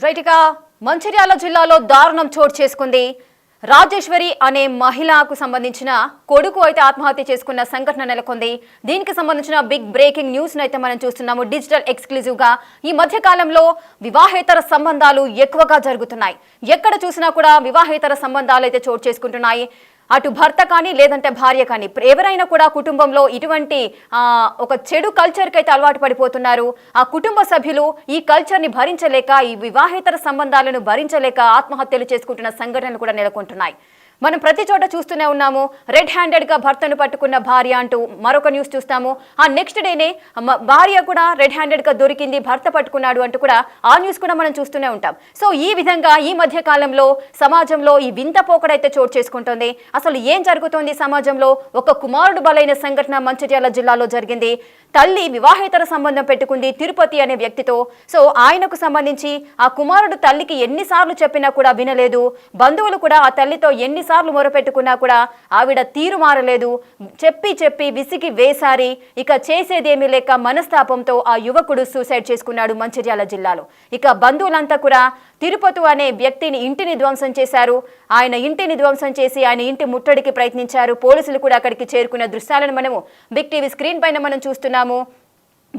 రైట్గా మంచిర్యాల జిల్లాలో దారుణం చోటు చేసుకుంది. రాజేశ్వరి అనే మహిళకు సంబంధించిన కొడుకు అయితే ఆత్మహత్య చేసుకున్న సంఘటన నెలకొంది. దీనికి సంబంధించిన బిగ్ బ్రేకింగ్ న్యూస్ అయితే మనం చూస్తున్నాము. డిజిటల్ ఎక్స్క్లూజివ్ గా ఈ మధ్య కాలంలో వివాహేతర సంబంధాలు ఎక్కువగా జరుగుతున్నాయి. ఎక్కడ చూసినా కూడా వివాహేతర సంబంధాలు అయితే చోటు చేసుకుంటున్నాయి. అటు భర్త కానీ లేదంటే భార్య కానీ ఎవరైనా కూడా కుటుంబంలో ఇటువంటి ఒక చెడు కల్చర్కి అయితే అలవాటు పడిపోతున్నారు. ఆ కుటుంబ సభ్యులు ఈ కల్చర్ని భరించలేక, ఈ వివాహేతర సంబంధాలను భరించలేక ఆత్మహత్యలు చేసుకుంటున్న సంఘటనలు కూడా నెలకొంటున్నాయి. మనం ప్రతి చోట చూస్తూనే ఉన్నాము. రెడ్ హ్యాండెడ్ గా భర్తను పట్టుకున్న భార్య అంటూ మరొక న్యూస్ చూస్తాము. ఆ నెక్స్ట్ డేనే భార్య కూడా రెడ్ హ్యాండెడ్ గా దొరికింది, భర్త పట్టుకున్నాడు అంటూ కూడా ఆ న్యూస్ కూడా మనం చూస్తూనే ఉంటాం. సో ఈ విధంగా ఈ మధ్య కాలంలో సమాజంలో ఈ వింత పోకడైతే చోటు చేసుకుంటుంది. అసలు ఏం జరుగుతోంది సమాజంలో? ఒక కుమారుడు బలైన సంఘటన మంచిర్యాల జిల్లాలో జరిగింది. తల్లి వివాహేతర సంబంధం పెట్టుకుంది తిరుపతి అనే వ్యక్తితో. సో ఆయనకు సంబంధించి ఆ కుమారుడు తల్లికి ఎన్నిసార్లు చెప్పినా కూడా వినలేదు. బంధువులు కూడా ఆ తల్లితో ఎన్నిసార్లు మొరపెట్టుకున్నా కూడా ఆవిడ తీరు మారలేదు. చెప్పి చెప్పి విసిగి వేసారి ఇక చేసేదేమీ లేక మనస్తాపంతో ఆ యువకుడు సూసైడ్ చేసుకున్నాడు మంచిర్యాల జిల్లాలో. ఇక బంధువులంతా కూడా తిరుపతి అనే వ్యక్తిని ఇంటిని ధ్వంసం చేశారు. ఆయన ఇంటిని ధ్వంసం చేసి ఆయన ఇంటి ముట్టడికి ప్రయత్నించారు. పోలీసులు కూడా అక్కడికి చేరుకున్న దృశ్యాలను మనము బిగ్ టీవీ స్క్రీన్ పైన మనం చూస్తున్నాము.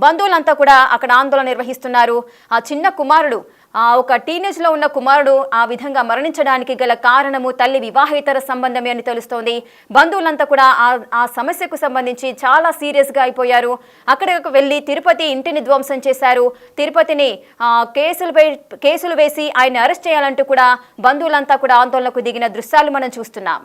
బంధువులంతా కూడా అక్కడ ఆందోళన నిర్వహిస్తున్నారు. ఆ చిన్న కుమారుడు, ఒక టీనేజ్ లో ఉన్న కుమారుడు ఆ విధంగా మరణించడానికి గల కారణము తల్లి వివాహేతర సంబంధమే అని తెలుస్తోంది. బంధువులంతా కూడా ఆ సమస్యకు సంబంధించి చాలా సీరియస్ గా అయిపోయారు. అక్కడికి వెళ్ళి తిరుపతి ఇంటిని ధ్వంసం చేశారు. తిరుపతిని కేసులు వేసి ఆయన అరెస్ట్ చేయాలంటూ కూడా బంధువులంతా కూడా ఆందోళనకు దిగిన దృశ్యాలు మనం చూస్తున్నాం.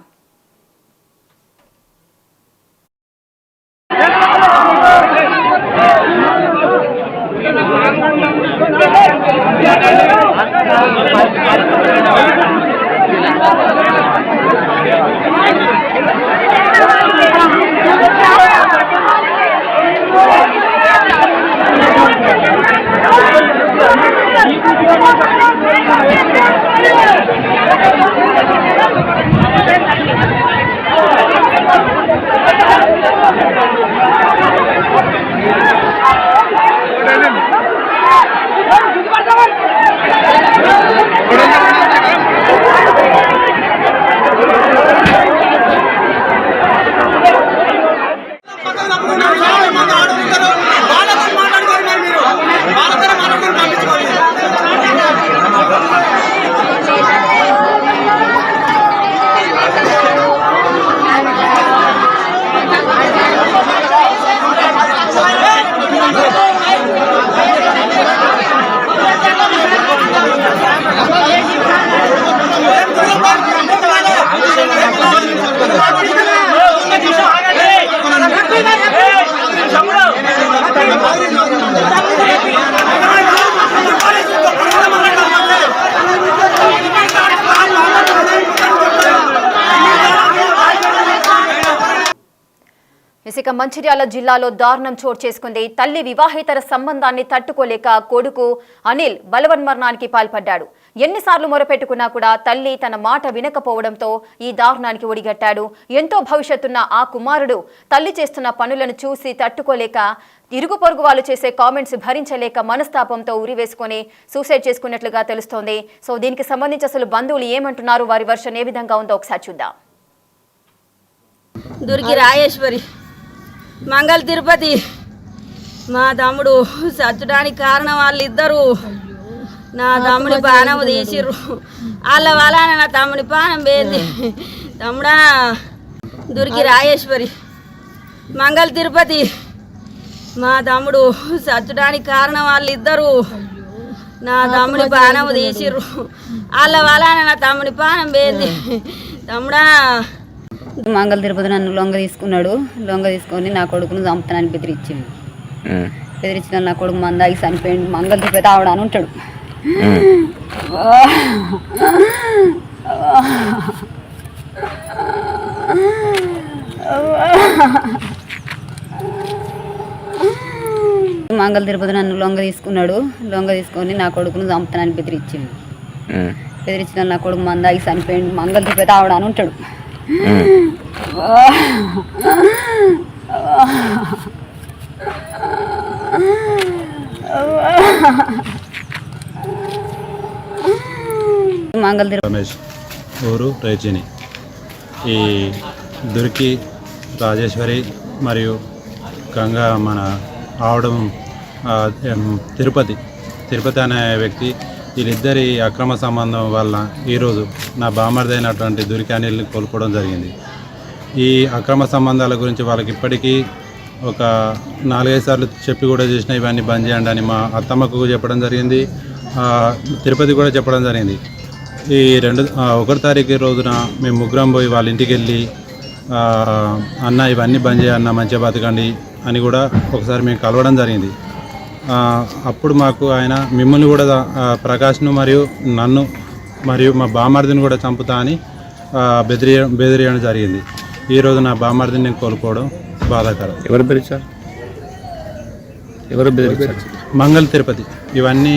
ఇక మంచిర్యాల జిల్లాలో దారుణం చోటు చేసుకుంది. తల్లి వివాహేతర సంబంధాన్ని తట్టుకోలేక కొడుకు అనిల్ బలవన్మరణానికి పాల్పడ్డాడు. ఎన్నిసార్లు మొరపెట్టుకున్నా కూడా తల్లి తన మాట వినకపోవడంతో ఈ దారుణానికి ఒడిగట్టాడు. ఎంతో భవిష్యత్తున్న ఆ కుమారుడు తల్లి చేస్తున్న పనులను చూసి తట్టుకోలేక, ఇరుగు పొరుగు వాళ్ళు చేసే కామెంట్స్ భరించలేక మనస్తాపంతో ఉరివేసుకొని సూసైడ్ చేసుకున్నట్లుగా తెలుస్తోంది. సో దీనికి సంబంధించి అసలు బంధువులు ఏమంటున్నారు, వారి వర్షన్ ఏ విధంగా ఉందో ఒకసారి చూద్దాం. దుర్గి రాజేశ్వరి మంగళ తిరుపతి. మా తమ్ముడు చచ్చడానికి కారణం వాళ్ళిద్దరు. నా తమ్ముడి పానం తీసిర్రు. వాళ్ళ నా తమ్ముడి పానం పోయింది. తమ్ముడా దుర్గి రాజేశ్వరి మంగళ తిరుపతి. మా తమ్ముడు చచ్చడానికి కారణం వాళ్ళిద్దరు. నా తమ్ముడి పానం తీసిర్రు. వాళ్ళ నా తమ్ముడి పానం పోయింది. తమ్ముడా మంగళ తిరుపతి నన్ను లొంగ తీసుకొని నా కొడుకును చంపుతానని బెదిరించింది. బెదిరించిన నా కొడుకు మందాగి చనిపోయింది. మంగళ తిరుపతి ఆవిడని ఉంటాడు. మంగళ తిరుపతి నన్ను లొంగ తీసుకొని నా కొడుకును చంపుతానని బెదిరించింది. బెదిరించిన నా కొడుకు మందాగి చనిపోయింది. మంగళ తిరుపతి ఆవిడని ఉంటాడు. మంగళ రమేష్ ఊరు రేచిని. ఈ దుర్కి రాజేశ్వరి మరియు గంగా మన ఆవడం తిరుపతి అనే వ్యక్తి, వీళ్ళిద్దరి అక్రమ సంబంధం వల్ల ఈరోజు నా బామర్దైనటువంటి దుర్కి అనిల్ని కోల్పోవడం జరిగింది. ఈ అక్రమ సంబంధాల గురించి వాళ్ళకి ఇప్పటికీ ఒక 4-5 సార్లు చెప్పి కూడా చేసిన ఇవన్నీ బంద్ చేయండి అని మా అత్తమ్మకు చెప్పడం జరిగింది, తిరుపతి కూడా చెప్పడం జరిగింది. ఈ 1వ తారీఖు రోజున మేము ముగ్గురం పోయి వాళ్ళ ఇంటికి వెళ్ళి అన్న ఇవన్నీ బంద్ చేయన్న, మంచిగా బతకండి అని కూడా ఒకసారి మేము కలవడం జరిగింది. అప్పుడు మాకు ఆయన మిమ్మల్ని కూడా ప్రకాష్ను మరియు నన్ను మరియు మా బామర్దిని కూడా చంపుతా అని బెదిరియడం జరిగింది. ఈరోజు నా బామర్దిని నేను కోల్పోవడం బాధాకరం. ఎవరు బెదిరించారు? మంగళ తిరుపతి ఇవన్నీ.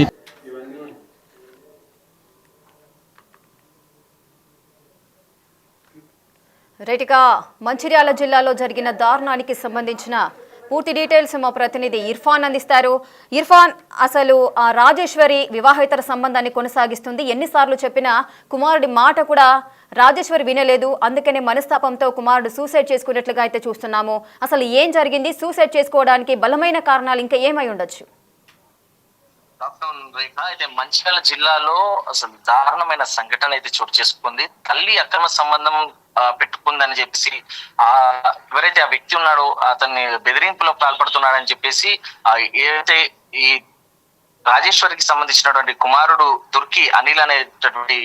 రైట్గా మంచిర్యాల జిల్లాలో జరిగిన దారుణానికి సంబంధించిన పూర్తి డీటెయిల్స్ మా ప్రతినిధి ఇర్ఫాన్ అందిస్తారు. ఇర్ఫాన్, అసలు ఆ రాజేశ్వరి వివాహేతర సంబంధాన్ని కొనసాగిస్తుంది. ఎన్నిసార్లు చెప్పినా కుమారుడి మాట కూడా రాజేశ్వరి వినలేదు. అందుకనే మనస్తాపంతో కుమారుడు సూసైడ్ చేసుకున్నట్లుగా అయితే చూస్తున్నాము. అసలు ఏం జరిగింది? సూసైడ్ చేసుకోవడానికి బలమైన కారణాలు ఇంకా ఏమై ఉండొచ్చు? అయితే మంచిర్యాల జిల్లాలో అసలు దారుణమైన సంఘటన అయితే చోటు చేసుకుంది. తల్లి అక్రమ సంబంధం పెట్టుకుందని చెప్పేసి ఎవరైతే ఆ వ్యక్తి ఉన్నాడో అతన్ని బెదిరింపులో పాల్పడుతున్నాడని చెప్పేసి ఏదైతే ఈ రాజేశ్వరికి సంబంధించినటువంటి కుమారుడు దుర్కి అనిల్ అనేటటువంటి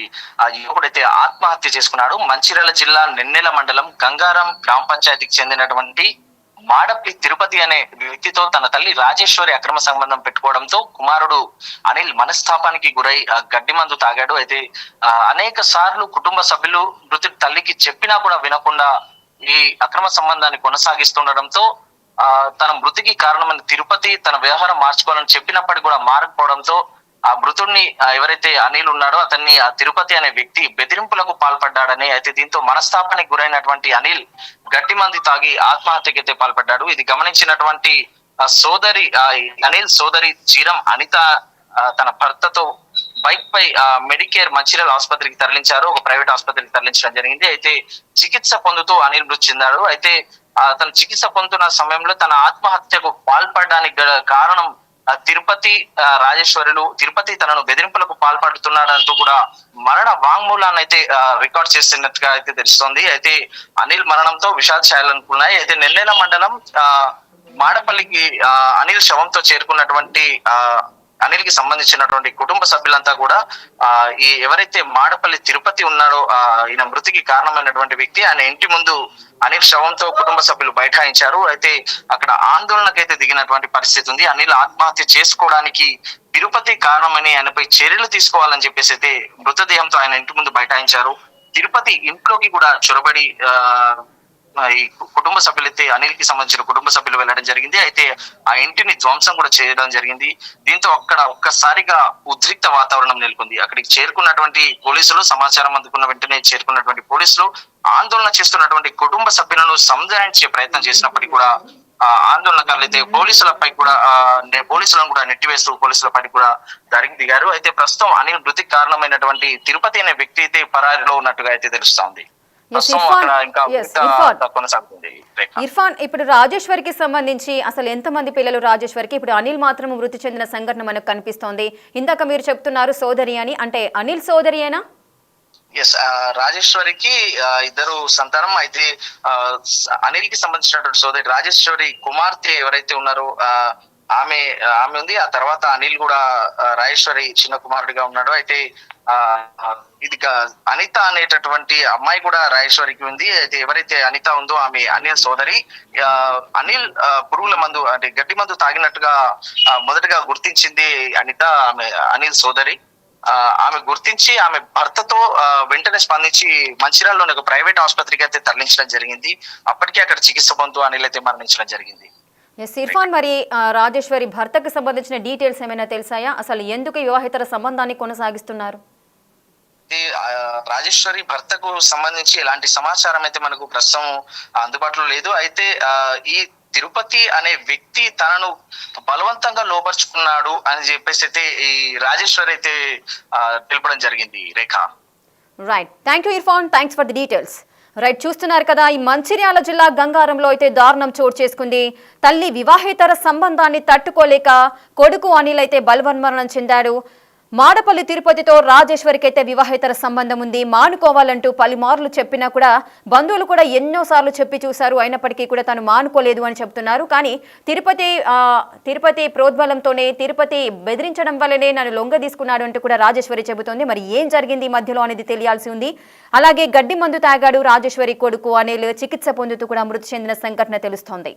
ఆ యువకుడైతే ఆత్మహత్య చేసుకున్నాడు. మంచిర్యాల జిల్లా నెన్నెల మండలం గంగారం గ్రామ పంచాయతీకి చెందినటువంటి మాడపల్లి తిరుపతి అనే వ్యక్తితో తన తల్లి రాజేశ్వరి అక్రమ సంబంధం పెట్టుకోవడంతో కుమారుడు అనిల్ మనస్తాపానికి గురై గడ్డి మందు తాగాడు. అయితే అనేక సార్లు కుటుంబ సభ్యులు మృతుడి తల్లికి చెప్పినా కూడా వినకుండా ఈ అక్రమ సంబంధాన్ని కొనసాగిస్తుండడంతో తన మృతికి కారణమైన తిరుపతి తన వ్యవహారం మార్చుకోవాలని చెప్పినప్పటికీ కూడా మారకపోవడంతో ఆ మృతుడిని ఎవరైతే అనిల్ ఉన్నాడో అతన్ని ఆ తిరుపతి అనే వ్యక్తి బెదిరింపులకు పాల్పడ్డాడని, అయితే దీంతో మనస్తాపానికి గురైనటువంటి అనిల్ గట్టి మంది తాగి ఆత్మహత్యకి అయితే పాల్పడ్డాడు. ఇది గమనించినటువంటి సోదరి అనిల్ సోదరి చీరం అనిత తన భర్తతో బైక్ పై మెడికేర్ మంచిర్యాల ఆసుపత్రికి తరలించారు. ఒక ప్రైవేట్ ఆసుపత్రికి తరలించడం జరిగింది. అయితే చికిత్స పొందుతూ అనిల్ మృతి చెందాడు. అయితే తన చికిత్స పొందుతున్న సమయంలో తన ఆత్మహత్యకు పాల్పడడానికి కారణం తిరుపతి రాజేశ్వరులు తిరుపతి తనను బెదిరింపులకు పాల్పడుతున్నాడంటూ కూడా మరణ వాంగ్మూలాన్ని అయితే రికార్డ్ చేస్తున్నట్టుగా అయితే తెలుస్తోంది. అయితే అనిల్ మరణంతో విషాద ఛాయలనుకున్నాయి. అయితే నెల్లెల మండలం మాడపల్లికి అనిల్ శవంతో చేరుకున్నటువంటి అనిల్ కి సంబంధించినటువంటి కుటుంబ సభ్యులంతా కూడా ఈ ఎవరైతే మాడపల్లి తిరుపతి ఉన్నాడో ఈయన మృతికి కారణమైనటువంటి వ్యక్తి ఆయన ఇంటి ముందు అనిల్ శవంతో కుటుంబ సభ్యులు బైఠాయించారు. అయితే అక్కడ ఆందోళనకైతే దిగినటువంటి పరిస్థితి ఉంది. అనిల్ ఆత్మహత్య చేసుకోవడానికి తిరుపతి కారణమని ఆయనపై చర్యలు తీసుకోవాలని చెప్పేసి అయితే మృతదేహంతో ఆయన ఇంటి ముందు బైఠాయించారు. తిరుపతి ఇంట్లోకి కూడా చొరబడి ఈ కుటుంబ సభ్యులైతే అనిల్ కి సంబంధించిన కుటుంబ సభ్యులు వెళ్ళడం జరిగింది. అయితే ఆ ఇంటిని ధ్వంసం కూడా చేయడం జరిగింది. దీంతో అక్కడ ఒక్కసారిగా ఉద్రిక్త వాతావరణం నెలకొంది. అక్కడికి చేరుకున్నటువంటి పోలీసులు సమాచారం అందుకున్న వెంటనే చేరుకున్నటువంటి పోలీసులు ఆందోళన చేస్తున్నటువంటి కుటుంబ సభ్యులను సంధానించే ప్రయత్నం చేసినప్పటికీ కూడా ఆందోళనకారులు అయితే పోలీసులను కూడా నెట్టివేస్తూ పోలీసులపై కూడా దాడికి దిగారు. అయితే ప్రస్తుతం అనిల్ మృతికి కారణమైనటువంటి తిరుపతి అనే వ్యక్తి అయితే పరారిలో ఉన్నట్టుగా అయితే తెలుస్తోంది. ఇర్ఫాన్, ఇప్పుడు రాజేశ్వరికి సంబంధించి అసలు ఎంతమంది పిల్లలు రాజేశ్వరికి? ఇప్పుడు అనిల్ మాత్రం మృతి చెందిన సంఘటన మనకు కనిపిస్తోంది. ఇందాక మీరు చెప్తున్నారు సోదరి అని, అంటే అనిల్ సోదరియేనా? ఎస్, రాజేశ్వరికి ఇద్దరు సంతానం. అయితే అనిల్ కి సంబంధించినటువంటి సోదరి రాజేశ్వరి కుమార్తె ఎవరైతే ఉన్నారో ఆమె ఉంది. ఆ తర్వాత అనిల్ కూడా రాజేశ్వరి చిన్న కుమారుడిగా ఉన్నాడు. అయితే ఇది అనిత అనేటటువంటి అమ్మాయి కూడా రాజేశ్వరికి ఉంది. అయితే ఎవరైతే అనిత ఉందో ఆమె అనిల్ సోదరి. అనిల్ పురుగుల మందు అంటే గడ్డి మందు తాగినట్టుగా మొదటగా గుర్తించింది అనిత, ఆమె అనిల్ సోదరి. ఆమె గుర్తించి ఆమె భర్తతో వెంటనే స్పందించి మంచిర్యాలలోని ఒక ప్రైవేట్ ఆసుపత్రికి అయితే తరలించడం జరిగింది. అప్పటికే అక్కడ చికిత్స పొందుతూ అనిల్ అయితే మరణించడం జరిగింది. ఇర్ఫాన్, మరి రాజేశ్వరి భర్తకు సంబంధించిన డీటెయిల్స్ ఏమైనా తెలుసాయా? అసలు ఎందుకు వివాహేతర సంబంధాన్ని కొనసాగిస్తున్నారు? రాజేశ్వరి భర్తకు సంబంధించి ఎలాంటి సమాచారం అయితే మనకు ప్రస్తుతం అందుబాటులో లేదు. అయితే ఈ తిరుపతి అనే వ్యక్తి తనను బలవంతంగా లోపరుచుకున్నాడు అని చెప్పేసి అయితే ఈ రాజేశ్వరి అయితే తెలపడం జరిగింది. Rekha, right, thank you Irfan, thanks for the details. Right, చూస్తున్నారు కదా, ఈ మంచిర్యాల జిల్లా గంగారంలో అయితే దారుణం చోటు చేసుకుంది. తల్లి వివాహేతర సంబంధాన్ని తట్టుకోలేక కొడుకు అనిల్ అయితే బలవన్మరణం చెందాడు. మాడపల్లి తిరుపతితో రాజేశ్వరికి అయితే వివాహేతర సంబంధం ఉంది, మానుకోవాలంటూ పలుమార్లు చెప్పినా కూడా బంధువులు కూడా ఎన్నోసార్లు చెప్పి చూశారు, అయినప్పటికీ కూడా తను మానుకోలేదు అని చెప్తున్నారు. కానీ తిరుపతి ప్రోద్బలంతోనే, తిరుపతి బెదిరించడం వల్లనే నన్ను లొంగ తీసుకున్నాడు అంటూ కూడా రాజేశ్వరి చెబుతోంది. మరి ఏం జరిగింది ఈ మధ్యలో అనేది తెలియాల్సి ఉంది. అలాగే గడ్డి మందు తాగాడు రాజేశ్వరి కొడుకు అనిల్, చికిత్స పొందుతూ కూడా మృతి చెందిన సంఘటన తెలుస్తోంది.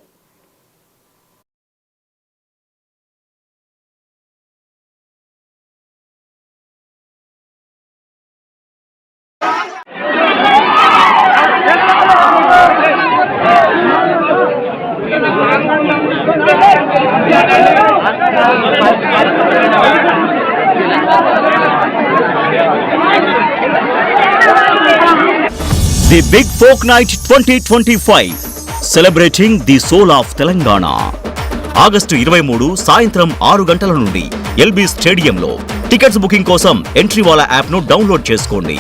The Big Folk Night 2025 celebrating the soul of Telangana. August 23 సాయంత్రం 6 గంటల నుండి ఎల్బీ స్టేడియంలో. టికెట్స్ బుకింగ్ కోసం ఎంట్రీ వాలా యాప్ను డౌన్లోడ్ చేసుకోండి.